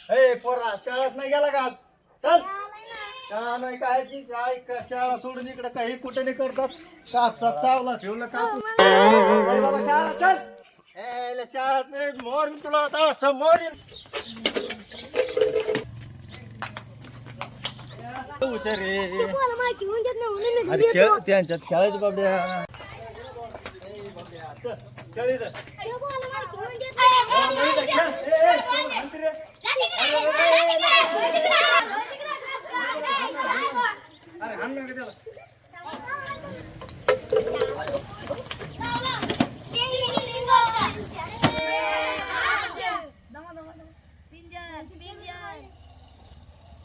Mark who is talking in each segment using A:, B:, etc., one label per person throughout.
A: ए पोरा शाळेत नाही गेला का आज? चल शाळा नाही काय शाळा सोडून इकडे काही कुठे नाही करतात कापसात चावला ठेवलं का बाबा शाळा चल ए शाळेत नाही मोर मी तुला आता समोर त्यांच्यात खेळायचं बाबड्या खेळायचं अरे हाण नका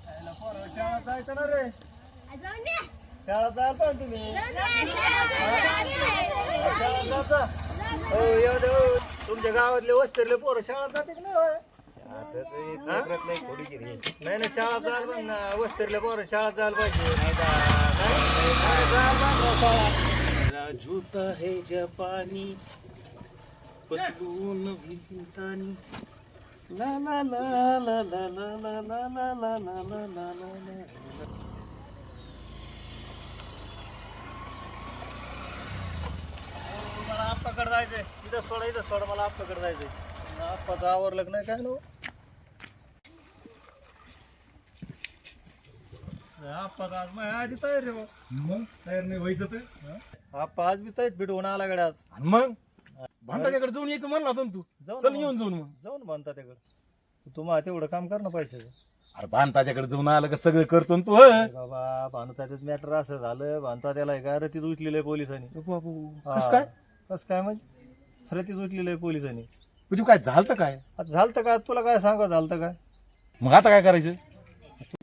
A: त्याला शाळा जायचं ना रे शाळा जायला पाहिजे तुम्ही हो येऊ दे तुमच्या गावातले वस्तीतले पोरं शाळा जाते की नाही होय? नाही नाही शाळा जायला पाहिजे ना वस्तीतले पोरं शाळा जायला पाहिजे
B: मेरा जूता है जापानी पतलून भिंतानी ला ला ला ला ला ला ला ला ला ला ला ला ला ला.
A: मला आप्पाकडे जायचंय इथं सोडा मला आप्पाकडे जायचंय आप्पाचं आवरलं नाही काय नो आप्पा आज माझ्या आधी तयार रे बा
B: मग तयार नाही व्हायचं तर
A: आप्पा आज बी तयार भेटवून आला गड्या आज
B: आणि मग भांडाच्याकडे जाऊन यायचं म्हणला होता ना तू
A: जाऊ
B: चल
A: ना
B: येऊन जाऊन मग
A: जाऊन बांधता त्याकडे तुम्हाला तेवढं काम कर ना पैशाचं
B: अरे भांडाच्याकडे जाऊन आलं का सगळं करतो ना तू हं?
A: बाबा भानुताच्याच मॅटर असं झालं भानता त्याला का रतीत उचलेलं आहे पोलिसांनी
B: कसं काय
A: कसं काय म्हणजे रतीत उचलेलं आहे पोलिसांनी
B: तुझी काय झालं तर काय
A: आता झालं काय तुला काय सांगा झालं काय
B: मग आता काय करायचं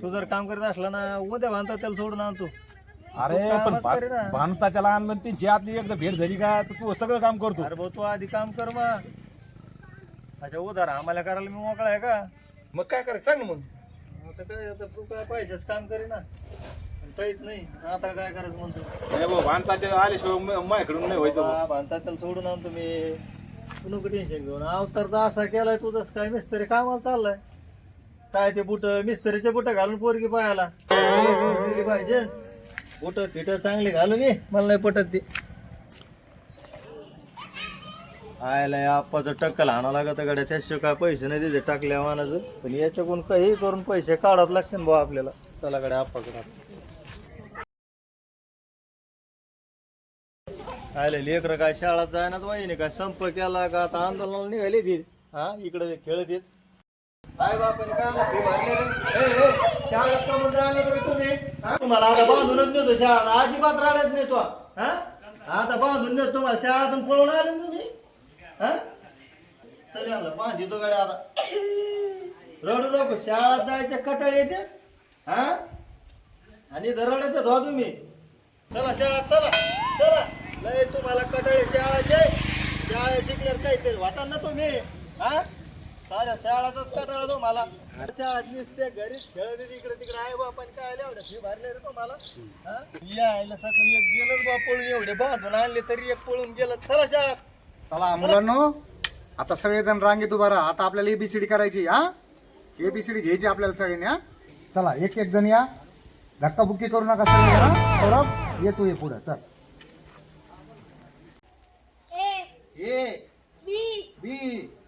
A: तू जर काम करीत असला ना उद्या भानता त्याला सोडून आणतो
B: अरे
A: तू
B: पण
A: कामच करे ना.
B: भांडता त्याला आणलं आणि त्यांची आपली एकदा भेट झाली का तर तू सगळं काम करतो
A: अरे भाऊ तू आधी काम कर मग अच्छा उधार आम्हाला करायला मी मोकळा आहे का
B: मग काय करायचं सांग ना मग
A: आता काय आता तू काय पैशाच काम करे ना काहीच नाही आता काय करायचं म्हणतो
B: नाही बाबा भांडताच्या आल्याशिवाय माझ्याकडून नाही व्हायचं भाऊ.
A: भानता त्याला सोडून आणतो मी तू नको टेन्शन घेऊन अवतार तर असा केलाय तुझंच काय मिस्त्री कामाला चाललाय काय ते बुट मिस्त्रीचे बुट घालून पोरगी पाहायला गेली पाहिजे बुट फिट चांगली घालून ये मला नाही पटत ते आयला आप्पाचं टक्कल आणावं लागत गाड्या त्याशिवाय काय पैसे नाही तिथे टाकल्या मानाचं पण याच्याकडून काही करून पैसे काढावं लागते ना भाऊ आपल्याला चला गाड्या आप्पाकडे आले लेकरं काय शाळेत जायनाच पाहिजे काय संप केला का आता आंदोलनाला निघाले ती हा इकडे खेळत येत काय बापाने काय फी भरले रे शाळेत कमून जायला तरी तुम्ही तुम्हाला आता बांधूनच नेतो शाळा अजिबात राहण्यात नेतो हा आता बांधून नेतो तुम्हाला शाळातून पळून आले ना तुम्ही हा चल बांधितो गाड्या आता रडू नको शाळेत जायच्या कटाळ येते हा आणि रडत येत हो तुम्ही चला शाळा चला चला लय तुम्हाला कटाळे शाळा शिकल्यावर काहीतरी वाटा ना तुम्ही हा साऱ्या शाळाचाच कटाळा तुम्हाला शाळात नुसते घरीच खेळत इकडे तिकडे आहे बापा काय एवढ्या फी भरले रे तुम्हाला यायला सकाळी एक गेलंच बा पळून एवढे बांधून आणले तरी एक पळून गेलं चला शाळेत
C: चला मुलांनो आता सगळेजण रांगेत उभा राहा आता आपल्याला एबीसीडी करायची हा एबीसीडी घ्यायची आपल्याला सगळ्यांनी हा चला एक एक जण या धक्काबुक्की करू नका सगळे सौरभ ये तू ये पुढे चल A B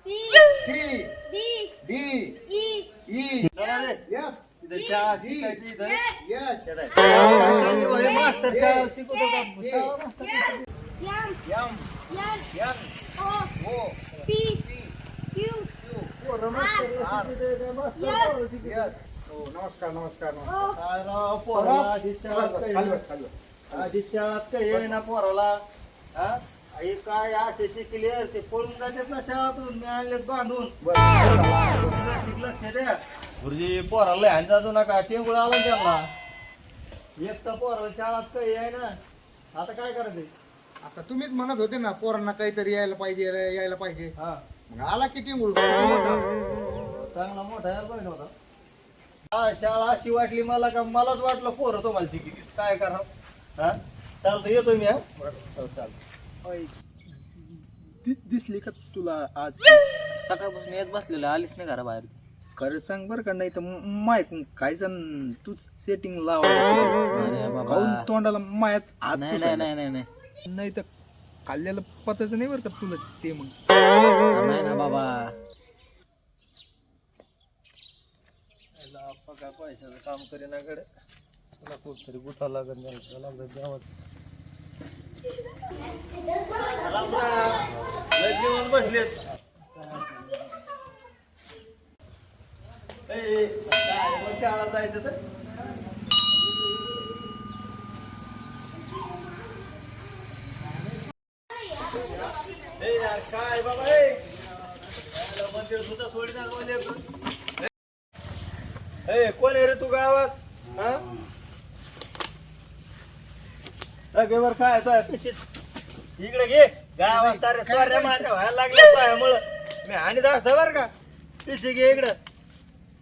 C: C D E
A: चला रे
C: एफ
A: इथं शाळा शिकायची इथं
C: एच
A: काय चालली बा, हे मास्तर शाळा शिकवतो का? शाळा मास्तर
C: एम एन ओ
A: पोरं मास्तर शिकवते, ते मास्तर पोरं शिकवते.
C: यस हो नमस्कार नमस्कार नमस्कार
A: काय राव पोराला आधी शाळेत काही
C: खाली बस, खाली बस.
A: आधी शाळेत काही येईना पोराला हा हे काय असे शिकले ते पळून जातात ना शाळातून मी आणलेत बांधून लक्ष द्या गुरुजी पोराला लय हाण जातो नका टेंगुळ आला त्यांना एक तर पोराला शाळात काही आहे ना आता काय करायचं
C: आता तुम्हीच म्हणत होते ना पोरांना काहीतरी यायला पाहिजे
A: हा
C: मग आला किती मुलगा
A: चांगला मोठा यायला पाहिजे होता शाळा अशी वाटली मला का मलाच वाटलं पोरं तुम्हाला शिकित काय करावं हा चालतं येतो मी हा हो, चालतं
B: ओय, दिसली का तुला आज
D: सकाळपासून येत बसलेलं आलीच नाही घराबाहेर.
B: खरं सांग बरं का, नाही तर मायक काय जण तूच सेटिंग लाव
D: अरे बाबा
B: खाऊन तोंडाला मायात हात
D: नाही नाही
B: पुसायला.
D: नाही नाही नाही
B: नाही तर खाल्ल्याला पचायचं नाही बरं का तुला ते मग.
D: नाही ना बाबा.
A: काय पैशाचं काम करेना कडे तुला कुठतरी गुथा लागत नाही जेवण बसलेत शाळा जायचं तर काय बाबा मंदिर सुद्धा सोडी ए कोण आहे रे तू गावात हा बर काय इकडे घे गावात सारे चोऱ्या माऱ्या व्हायला लागल्या त्यामुळं मी आणि दाखत बर का पिशी घे इकडं.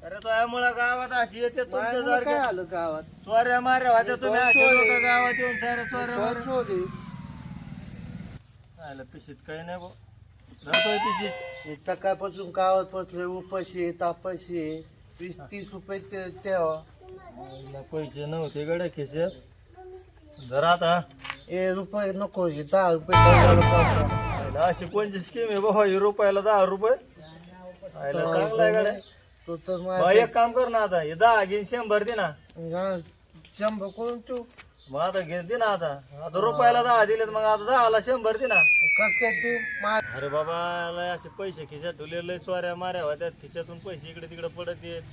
A: अरे तो यामुळं गावात अशी येते तुमच्या आलं गावात चोऱ्या माऱ्या व्हायच्या तुम्ही अशा लोक गावात येऊन सारे चोऱ्या माऱ्या पिशीत काही नाही भाऊ जातोय पिशीत.
E: सकाळपासून गावात बसलोय उपाशी तापाशी 20-30 रुपये तेव्हा
A: पैसे नव्हते गड्या खिशात जरा आता
E: रुपये नको 10 रुपये
A: अशी कोणची स्कीम आहे बाबा रुपयाला 10 रुपये चांगलाय गड्या.
E: तो तर
A: मग एक काम कर ना आता हे 10 घेऊन 100 दे ना
E: 100 करून तू
A: मग आता घे दे ना आता रुपयाला 10 दिलेत मग आता 10ला 100 दे ना.
E: कस काय ते
A: अरे बाबा लय असे पैसे खिशात ठेवले लय चोऱ्या माऱ्या होत्यात खिशातून पैसे इकडे तिकडे पडत येत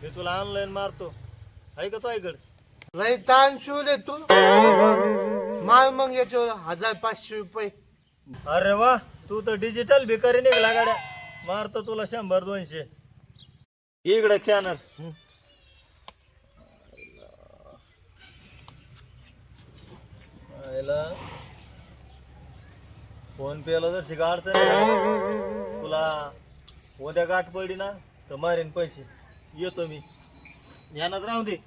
A: मी तुला ऑनलाईन मारतो ऐका तो ऐकड
E: लय ताण शिवले तू माल मग याच्यावर 1500 रुपये.
A: अरे वा तू तर डिजिटल भिकारी निघला गाड्या मारतो तुला 100-200 इकडे कॅनर फोन पेला जर शिका अडचण आहे, तुला उद्या गाठ पडली ना तर मारेन पैसे येतो मी ध्यानात राहू दे.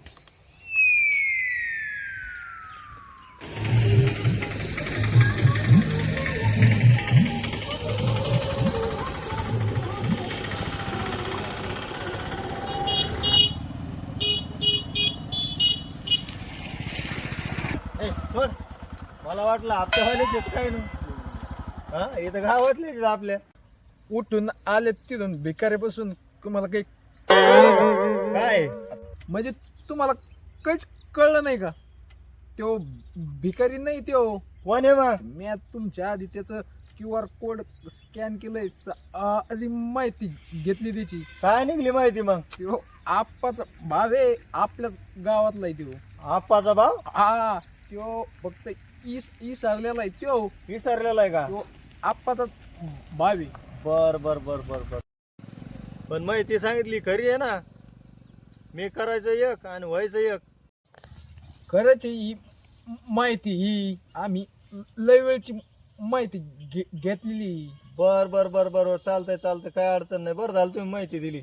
A: सोड मला वाटलं हप्त्यावालेच येत काय ना हा इथं गावातलेच आपल्या
B: उठून आले तिथून भिकाऱ्यापासून तुम्हाला काही
A: काय
B: म्हणजे तुम्हाला काहीच कळलं नाही का? तो भिकारी नाही तो.
A: कोण आहे मग
B: मी तुमच्या आधी त्याचं QR कोड स्कॅन केलंय आधी माहिती घेतली त्याची.
A: काय निघली माहिती मग
B: तो आप्पाचा भाव आहे आपल्याच गावातला आहे तो.
A: आप्पाचा भाव
B: हा तो फक्त ई सरलेला आहे तो.
A: विसरलेला आहे का
B: तो आप्पाचा भाव आहे.
A: बर बर बर बर बर पण माहिती सांगितली खरी आहे ना मी करायचं एक आणि व्हायचं एक.
B: खरंच ही माहिती ही आम्ही लय वेळची माहिती घेतलेली.
A: बर बर बर बर चालतंय चालतंय काय अडचण नाही बरं झालं तुम्ही माहिती दिली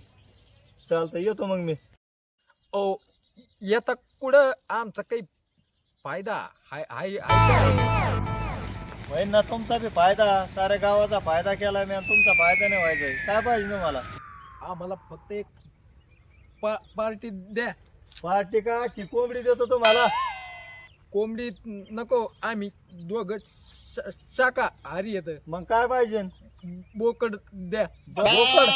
A: चालतंय येतो मग मी.
B: ओ येता कुठं आमचा काही फायदा हाय हाय हाय
A: होईन ना तुमचा बी फायदा साऱ्या गावाचा फायदा केला मी आणि तुमचा फायदा नाही व्हायचा काय पाहिजे तुम्हाला
B: आम्हाला फक्त एक पार्टी द्या.
A: पार्टी का की कोंबडी देतो तुम्हाला.
B: कोंबडी नको आम्ही दोघं शाकाहारी येत.
A: मग काय पाहिजे
B: बोकड द्या.
A: बोकड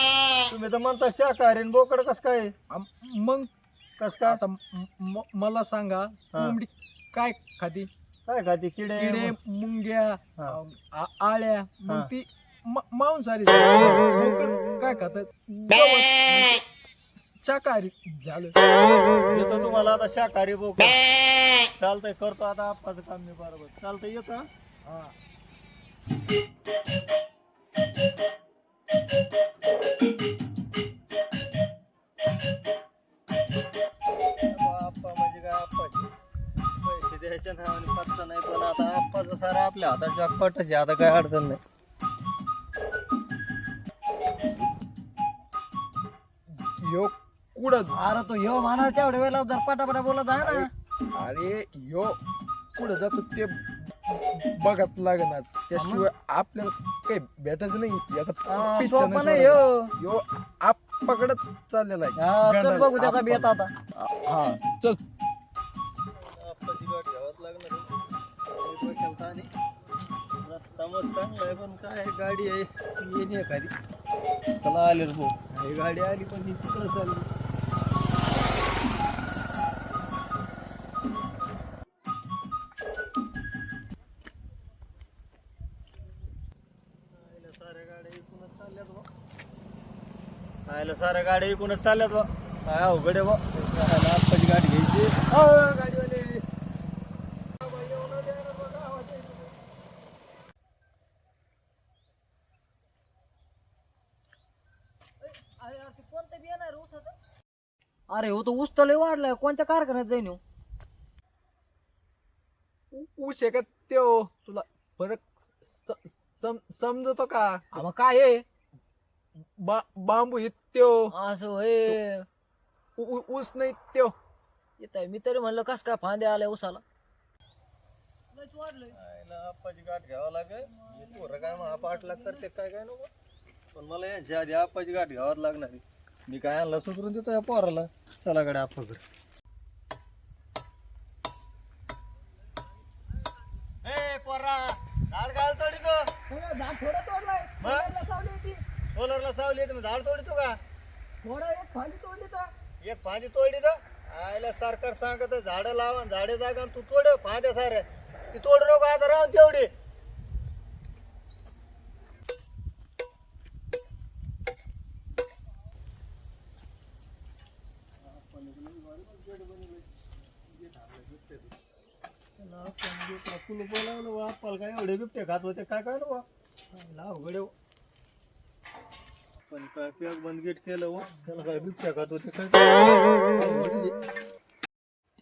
A: तुम्ही तर म्हणता शाकाहारी आणि बोकड कस काय
B: मग
A: कस काय
B: आता मला सांगा कोंबडी काय खाती?
A: काय खाते किडे
B: किडे मुंग्या
A: हा.
B: आळ्या मग
A: हा.
B: ती मांसाहारी बोकड काय खातात? शाकाहारी झालं.
A: येतो तुम्हाला आता शाकाहारी बोकड चालतंय करतो आता आप्पाचं काम मी बरोबर चालतंय येतो हा. आप्पा म्हणजे काय आप्पाची पैसे द्यायचे नाही आणि पत्ता नाही पण आता आप्पाचं सारं आपल्या हाताच्या पटाचे आता काय अडचण नाही.
B: यो कुठं
D: अरे तो ह्यो म्हणा तेवढ्या वेळेला जर पटापटा बोलत आहे ना.
B: अरे यो कुठं जातो ते बघत लागणारच त्याशिवाय आपल्याला काही भेटायचं नाही याचा पिच्चा
D: सोपा
B: नाही
D: नाही
B: सोडायचा.
D: ह्यो.
B: यो आपकडच चाललेला
D: चल बघू त्याचा
B: आहे
D: बेत आता.
B: हा चल
A: आप्पाची गाठ घ्यावाच लागणार आहे. डोक्याला ताण आहे. रस्ता मग चांगला आहे पण काय गाडी आहे येणे एखादी. चला आले रे भाऊ, ही गाडी आली पण ही तिकडं चालली. साऱ्या गाड्या इकूनच चालल्यात बा. आयला साऱ्या गाड्या इकूनच चालल्यात बा. काय अवघड आहे बा. आप्पाची गाडी घ्यायची. गाडीवाले
D: अरे हो तो ऊस तर लय वाढलाय. कोणत्या कारखान्यात जाईन ह्यो?
B: ऊस आहे का त्यो तुला फरक समजतो का
D: हा, मग काय आहे
B: बांबू आहे त्यो
D: असं होय.
B: ऊस नाही त्यो
D: येत आहे. मी तरी म्हणलं कस काय फांद्या आल्या ऊसाला.
A: आयला आप्पाची गाठ घ्यावं लागेल. हे पोरं काय मग 8 लाख करते काय काय नको. पण मला यांच्या आधी आप्पाची गाठ घ्यावाच लागणार आहे. मी काय आणला सुधरून देतो या पोराला. चला गाडी आप्पाकडे. ए पोरा झाड घाल तोडी तो.
D: झाड थोडं तोडलंय.
A: सोलरला सावली येते मग झाड तोडतो का?
D: एक फांदी तोडली तर
A: एक फांदी तोडली तर आयला सरकार सांगत झाडं लावा झाडे जागा तू तोड फांद्या साऱ्या. ती तोडू नको आता राहून तेवढी. बोलावलं काय एवढे बिबटे खात होते काय काय अवघड आहे. पण काय पॅक बंद गेट केलं व त्याला काय बिबट्या खात होते काय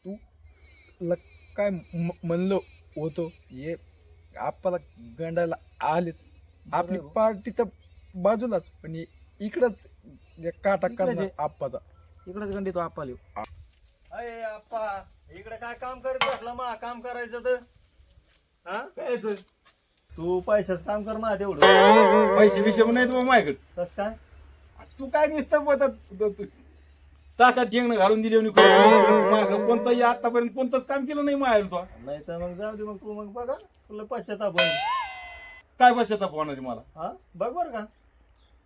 B: तुला काय म्हणलो होतो हे आपल्याला गंडायला आलेत. आपली पार्टी तर बाजूलाच पण इकडच काटा काढणार आप्पाचा.
D: इकडेच गंडी तो आपा लिहू.
A: अय आप्पा इकडे काय काम करत बसला मा काम करायचं तर हा
B: काय
A: तू पैशाच काम कर मा तेवढं.
B: पैसे विषय नाहीत बा माझ्याकडे.
A: कस काय
B: तू काय नुसतं बोलतात ताकात टेंगणं घालून दिली माग कोणताही आतापर्यंत कोणतंच काम केलं नाही माझ्या तो.
A: नाही तर मग जाऊ दे मग तू मग बघा तुला पश्चाताप होईल.
B: काय पश्चाताप होणार आहे मला?
A: हा बघ बर का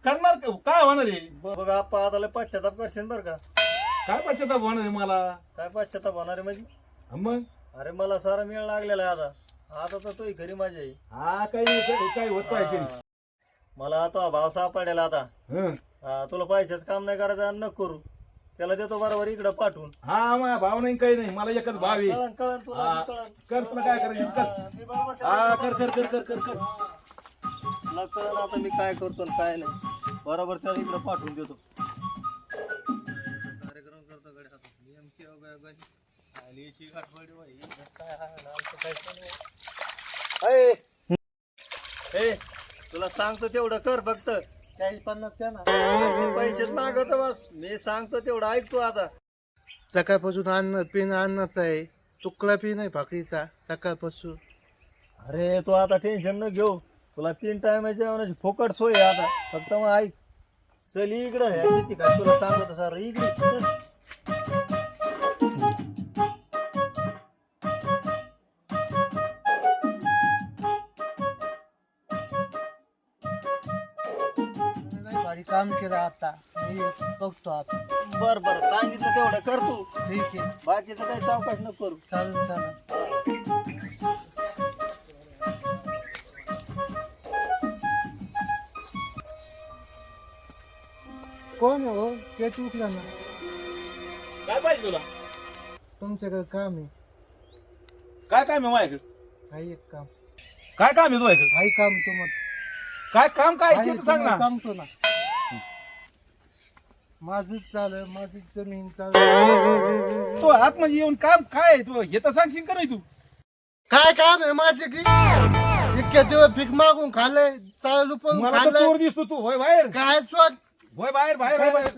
B: करणार काय होणार आहे?
A: बघ आप्पा आता लय पश्चाताप करशील बर का.
B: काय पश्चाताप होणार आहे मला?
A: काय पश्चाताप होणार आहे म्हणजे?
B: मग
A: अरे मला सारा मेळ लागलेला आहे आता तर तोही घरी माझी आहे.
B: हा काही काय होत पाहिजे.
A: मला आता भाव सापडेला आता. हा तुला पैशाच काम नाही करायचं आणि नको करू. त्याला देतो बरोबर इकडं पाठवून.
B: हा माझा भाव नाही काही नाही मला एकच भाव आहे.
A: कळण कळण तुला
B: हा.
A: कळण.
B: कर तुला काय करायचं कर.
A: हा, मी बरोबर
B: हा कर कर कर कर कर कर.
A: तुला कळण आता मी काय करतो आणि काय नाही. बरोबर त्याला इकडं पाठवून देतो. कार्यक्रम करतो गड्या आता. नियम केव्हा काय पाहिजे. आली याची गाठवडी बाई. काय आहे ना, आमचं काय चालू आहे. ए तुला सांगतो तेवढं कर फक्त. 40-50 द्या ना. पैसेच मागवतो बस. मी सांगतो तेवढं ऐकतो आता.
E: सकाळपासून अन्न पिणं अन्नाचं आहे. तुकडा पी नाही भाकरीचा सकाळपासून.
A: अरे तू आता टेन्शन न घेऊ. तुला 3 टायमाची जेवणाची फुकट सोय आहे आता. फक्त मग ऐक. चल इकडं ह्याची काय तुला सांगतो सर इकडे.
E: भारी काम केलं आता. मी बघतो आता.
A: बर बर सांगितलं तेवढं कर तू.
E: ठीक आहे
A: बाकीचं काही चौकश न करू.
E: चालेल चालेल. कोण आहे हो ते चुकलं ना.
B: काय पाहिजे तुला?
E: तुमच्याकडे काम आहे.
B: काय काम आहे माझ्याकडे?
E: काही एक काम.
B: काय काम आहे तुझ्याकडे?
E: काही काम तुम्हाला
B: काय काम काय आहे ते तर सांग ना.
E: सांगतो ना. माझीच चालू माझीच जमीन चालू.
B: तू आतमध्ये येऊन काम काय आहे तू हे तर सांगशील का नाही तू?
E: काय काम आहे माझे की इतक्या दिवस भीक मागून खाल्लंय चालू पण
B: मला तर
E: खाल्लंय.
B: चोर दिसतो तू. होय बाहेर
E: काय चोर
B: होय बाहेर बाहेर होय बाहेर.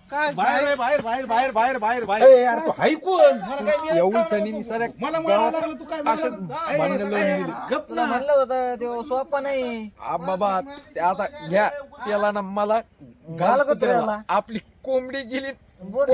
E: काय
F: बाहेर बाहेर बाहेर बाहेर बाहेर बाहेर बाहेर यार तू ऐकून मला काय मिळालं
B: एवढी
F: का?
B: तणी साऱ्या
F: मला मारायला लागलं तू काय
B: अशात भांडणं लावून गेली.
F: गप
D: तुला म्हणलं होतं ते सोपा नाही
B: बाबा ते आता घ्या त्याला ना मला घाल
D: कुत्र्याला.
B: आपली कोंबडी गेली
D: बोट